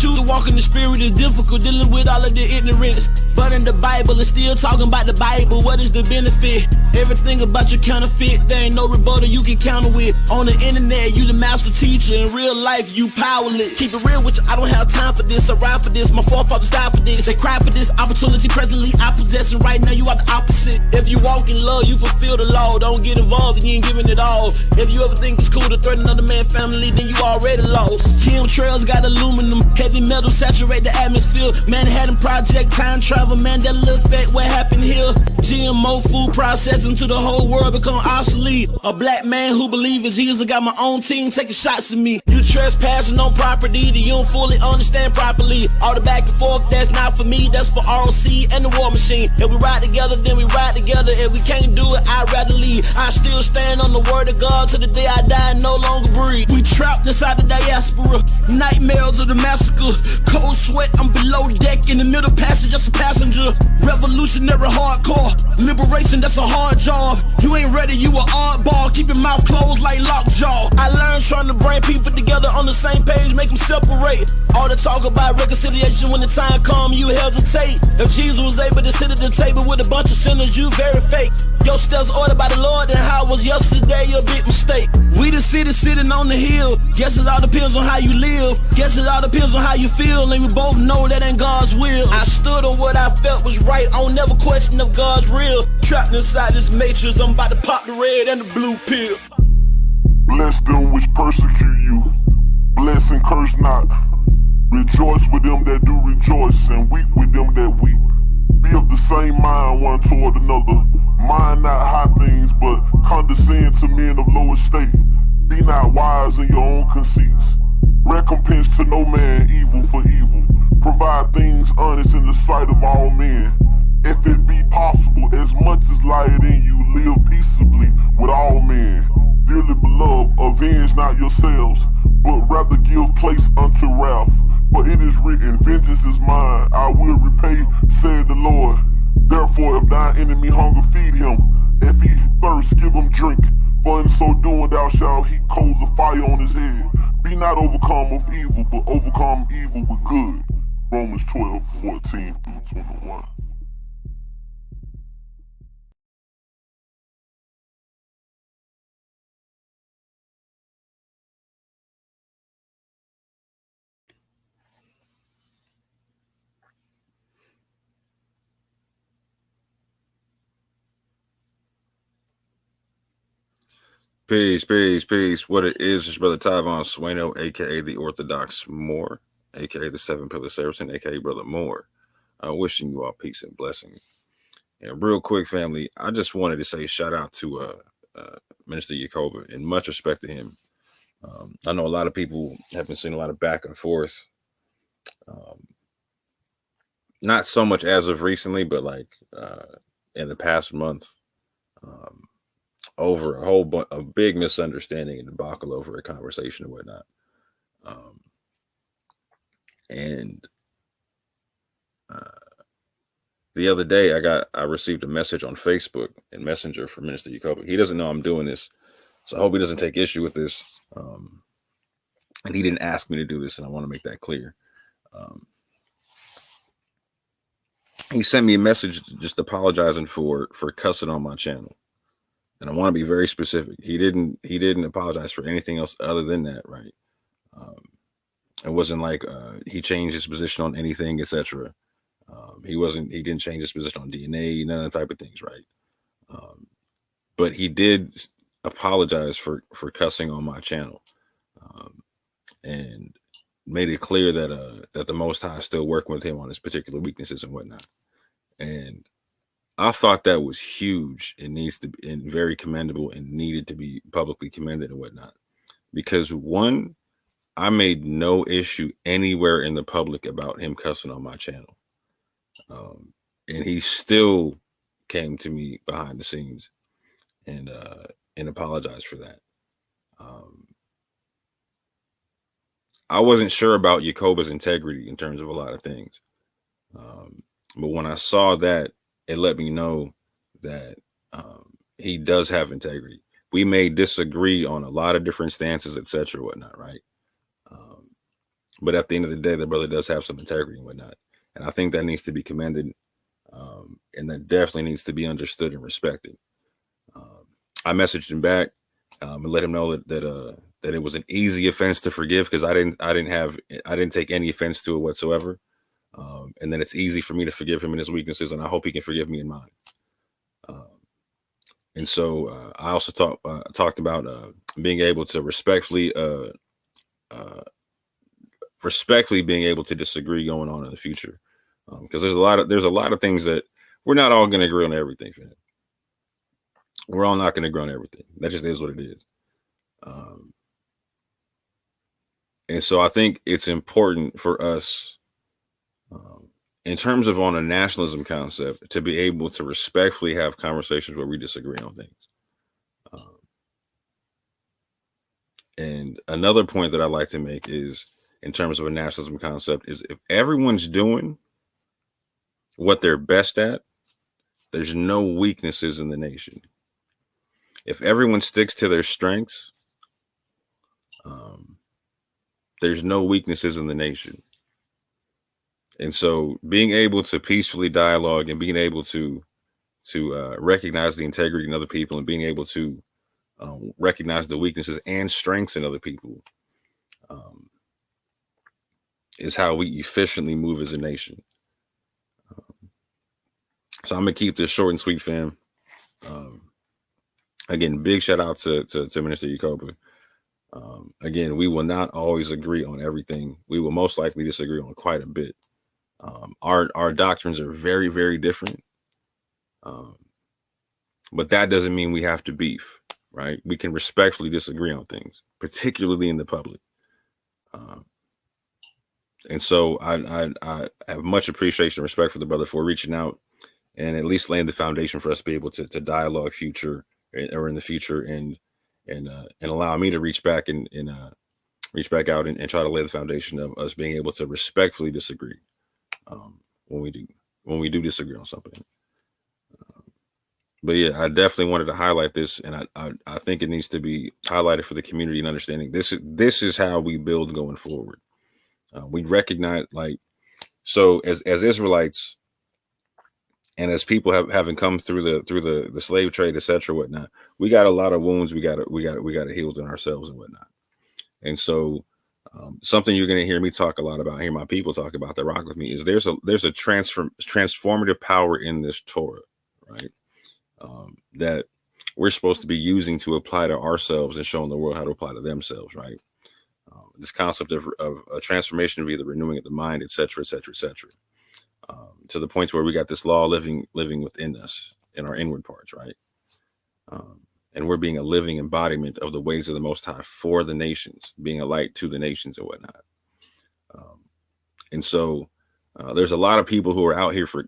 choose to walk in the spirit is difficult, dealing with all of the ignorance. But in the Bible, it's still talking about the Bible. What is the benefit? Everything about you counterfeit. There ain't no rebuttal you can counter with. On the internet, you the master teacher. In real life, you powerless. Keep it real with you, I don't have time for this. I ride for this, my forefathers died for this. They cry for this opportunity presently I possess, and right now you are the opposite. If you walk in love, you fulfill the law. Don't get involved and you ain't giving it all. If you ever think it's cool to threaten another man's family, then you already lost. Chemtrails got aluminum, heavy metal saturate the atmosphere. Manhattan Project, time travel, Mandela effect, what happened here? GMO food processing to the whole world become obsolete. A black man who believes in Jesus, got my own team taking shots at me. You trespassing on property that you don't fully understand properly. All the back and forth, that's not for me, that's for ROC and the war machine. If we ride together, then we ride together. If we can't do it, I'd rather leave. I still stand on the word of God till the day I die and no longer breathe. We trapped inside the diaspora, nightmares of the massacre. Cold sweat, I'm below deck, in the middle passage, just a passenger. Revolutionary hardcore, liberation, that's a hard job. You ain't ready, you a oddball, keep your mouth closed like lockjaw. I learned trying to bring people together on the same page, make them separate. All the talk about reconciliation, when the time comes, you hesitate. If Jesus was able to sit at the table with a bunch of sinners, you very fake. Your steps ordered by the Lord, and how it was yesterday, your big mistake. We the city sitting on the hill. Guess it all depends on how you live. Guess it all depends on how you feel, and we both know that ain't God's will. I stood on what I felt was right, I don't never question if God's real. Trapped inside this matrix, I'm about to pop the red and the blue pill. Bless them which persecute you, bless and curse not. Rejoice with them that do rejoice, and weep with them that weep. Be of the same mind one toward another. Mind not high things, but condescend to men of low estate. Be not wise in your own conceits. Recompense to no man evil for evil. Provide things honest in the sight of all men. If it be possible, as much as lieth in you, live peaceably with all men. Dearly beloved, avenge not yourselves, but rather give place unto wrath. For it is written, vengeance is mine, I will repay, said the Lord. Therefore, if thine enemy hunger, feed him. If he thirst, give him drink. For in so doing thou shalt heap coals of fire on his head. Be not overcome of evil, but overcome evil with good. Romans 12:14-21. Peace, peace, peace. What it is Brother Tyvon Sueno, aka the Orthodox Moor, aka the Seven Pillar Saracen, aka Brother Moore. Wishing you all peace and blessing. And real quick, family, I just wanted to say shout out to Minister Yakoba, and much respect to him. I know a lot of people have been seeing a lot of back and forth. Not so much as of recently, but like in the past month. Over a big misunderstanding and debacle over a conversation and whatnot. And the other day I received a message on Facebook and Messenger from Minister Yakoba. He doesn't know I'm doing this, so I hope he doesn't take issue with this. And he didn't ask me to do this, and I want to make that clear. He sent me a message just apologizing for cussing on my channel. And I want to be very specific. He didn't apologize for anything else other than that, right? It wasn't like he changed his position on anything, etc. He didn't change his position on DNA, none of that type of things, right? But he did apologize for cussing on my channel, and made it clear that the Most High is still working with him on his particular weaknesses and whatnot. And I thought that was huge and very commendable and needed to be publicly commended and whatnot. Because one, I made no issue anywhere in the public about him cussing on my channel. And he still came to me behind the scenes and apologized for that. I wasn't sure about Yakoba's integrity in terms of a lot of things. But when I saw that, it let me know that he does have integrity. We may disagree on a lot of different stances, etc., whatnot, right? But at the end of the day, the brother does have some integrity and whatnot. And I think that needs to be commended. And that definitely needs to be understood and respected. I messaged him back and let him know that it was an easy offense to forgive, because I didn't take any offense to it whatsoever. And then it's easy for me to forgive him in his weaknesses, and I hope he can forgive me in mine. And so I also talked about being able to respectfully being able to disagree going on in the future, because there's a lot of things that we're not all going to agree on everything, fam. We're all not going to agree on everything. That just is what it is. And so I think it's important for us, in terms of on a nationalism concept, to be able to respectfully have conversations where we disagree on things. And another point that I like to make is, in terms of a nationalism concept, is if everyone's doing what they're best at, there's no weaknesses in the nation. If everyone sticks to their strengths, there's no weaknesses in the nation. And so being able to peacefully dialogue and being able to recognize the integrity in other people, and being able to recognize the weaknesses and strengths in other people, is how we efficiently move as a nation. So I'm going to keep this short and sweet, fam. Again, big shout out to Minister Yakoba. Again, we will not always agree on everything. We will most likely disagree on quite a bit. Our doctrines are very, very different. But that doesn't mean we have to beef, right? We can respectfully disagree on things, particularly in the public. And so I have much appreciation and respect for the brother for reaching out and at least laying the foundation for us to be able to dialogue in the future, and allow me to reach back and reach back out and try to lay the foundation of us being able to respectfully disagree when we do disagree on something. But yeah, I definitely wanted to highlight this, and I think it needs to be highlighted for the community and understanding this is how we build going forward. We recognize, so as Israelites, and as people having come through the slave trade, etc., whatnot, we got a lot of wounds we got to heal in ourselves and whatnot. And so something you're going to hear me talk a lot about, hear my people talk about that rock with me, is there's a transformative power in this Torah, right? That we're supposed to be using to apply to ourselves and showing the world how to apply to themselves, right? This concept of a transformation of either renewing of the mind, etc., to the point where we got this law living within us in our inward parts, right? And we're being a living embodiment of the ways of the Most High for the nations, being a light to the nations and whatnot. And so there's a lot of people who are out here for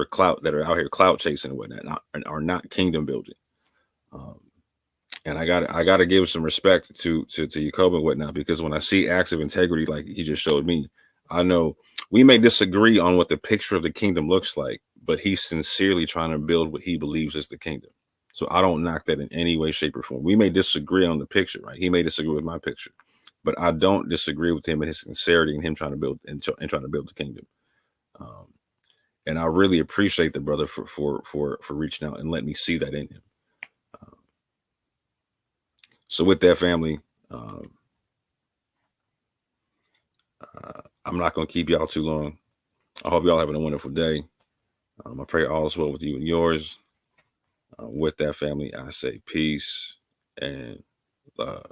clout, that are out here clout chasing and whatnot, and are not kingdom building. And I got to give some respect to Yakoba and whatnot, because when I see acts of integrity like he just showed me, I know we may disagree on what the picture of the kingdom looks like, but he's sincerely trying to build what he believes is the kingdom. So I don't knock that in any way, shape, or form. We may disagree on the picture, right? He may disagree with my picture, but I don't disagree with him and his sincerity and him trying to build and trying to build the kingdom. And I really appreciate the brother for reaching out and letting me see that in him. So with that, family, I'm not going to keep y'all too long. I hope y'all having a wonderful day. I pray all is well with you and yours. With that, family, I say peace and love.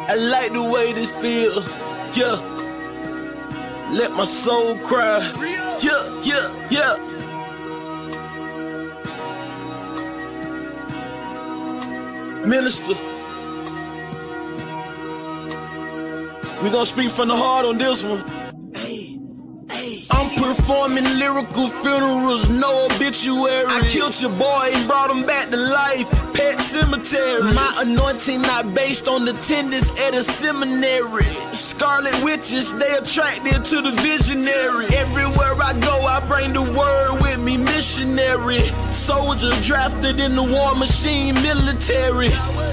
I like the way this feel, yeah. Let my soul cry, yeah. Minister, we gonna speak from the heart on this one. I'm purified. performing lyrical funerals, no obituary. I killed your boy and brought him back to life. Pet cemetery. My anointing not based on attendance at a seminary. Scarlet witches, they attracted to the visionary. Everywhere I go, I bring the word with me, missionary. Soldier drafted in the war machine, military.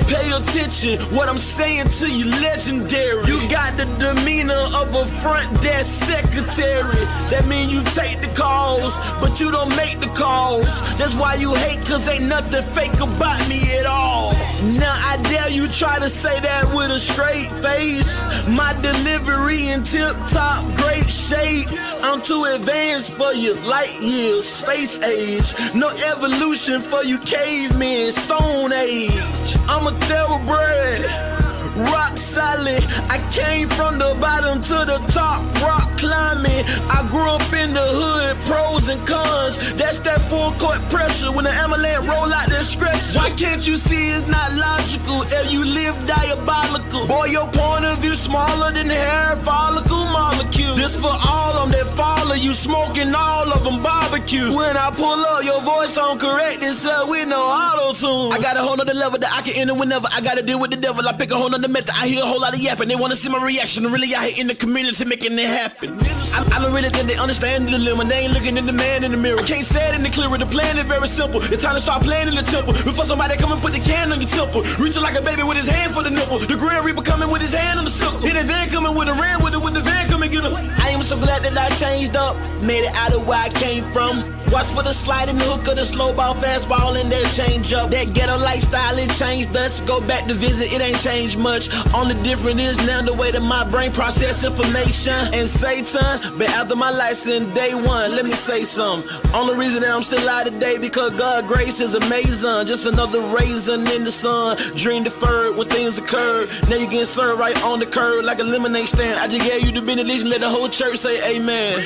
Pay attention, what I'm saying to you, legendary. You got the demeanor of a front desk secretary. That mean you take the calls, but you don't make the calls. That's why you hate, cause ain't nothing fake about me at all. Now I dare you try to say that with a straight face. My delivery in tip-top great shape. I'm too advanced for you, light years, space age. No evolution for you cavemen, stone age. I'm a thoroughbred, rock solid. I came from the bottom to the top, rock climbing. I grew up in the hood, pros and cons. That's that full court pressure when the ambulance roll out their stretch. Why can't you see it's not logical if you live diabolical? Boy, your point of view smaller than hair follicle molecule. This for all of them that follow you, smoking all of them barbecue. When I pull up, your voice on correct itself with no auto-tune. I got a whole nother level that I can enter whenever I gotta deal with the devil. I pick a whole nother method. I hear a whole lot of yapping. They wanna see my reaction. I'm really out here in the community making it happen. I don't really think they understand the dilemma. They ain't looking at the man in the mirror. I can't say it in the clearer. The plan is very simple. It's time to start playing in the temple. Before somebody come and put the can on your temple. Reaching like a baby with his hand for the nipple. The Grand Reaper coming with his hand on the sickle. In the van coming with a ram with the van coming get him. I am so glad that I changed up. Made it out of where I came from. Watch for the slide and the hook of the slow ball, fastball, and that change up. That ghetto lifestyle, it changed us. Go back to visit, it ain't changed much. Only difference is now the way that my brain process information. And Satan, been after my license day one. Let me say something. Only reason that I'm still out today because God's grace is amazing. Just another raisin in the sun. Dream deferred when things occurred. Now you getting served right on the curb like a lemonade stand. I just gave you the benediction, let the whole church say amen.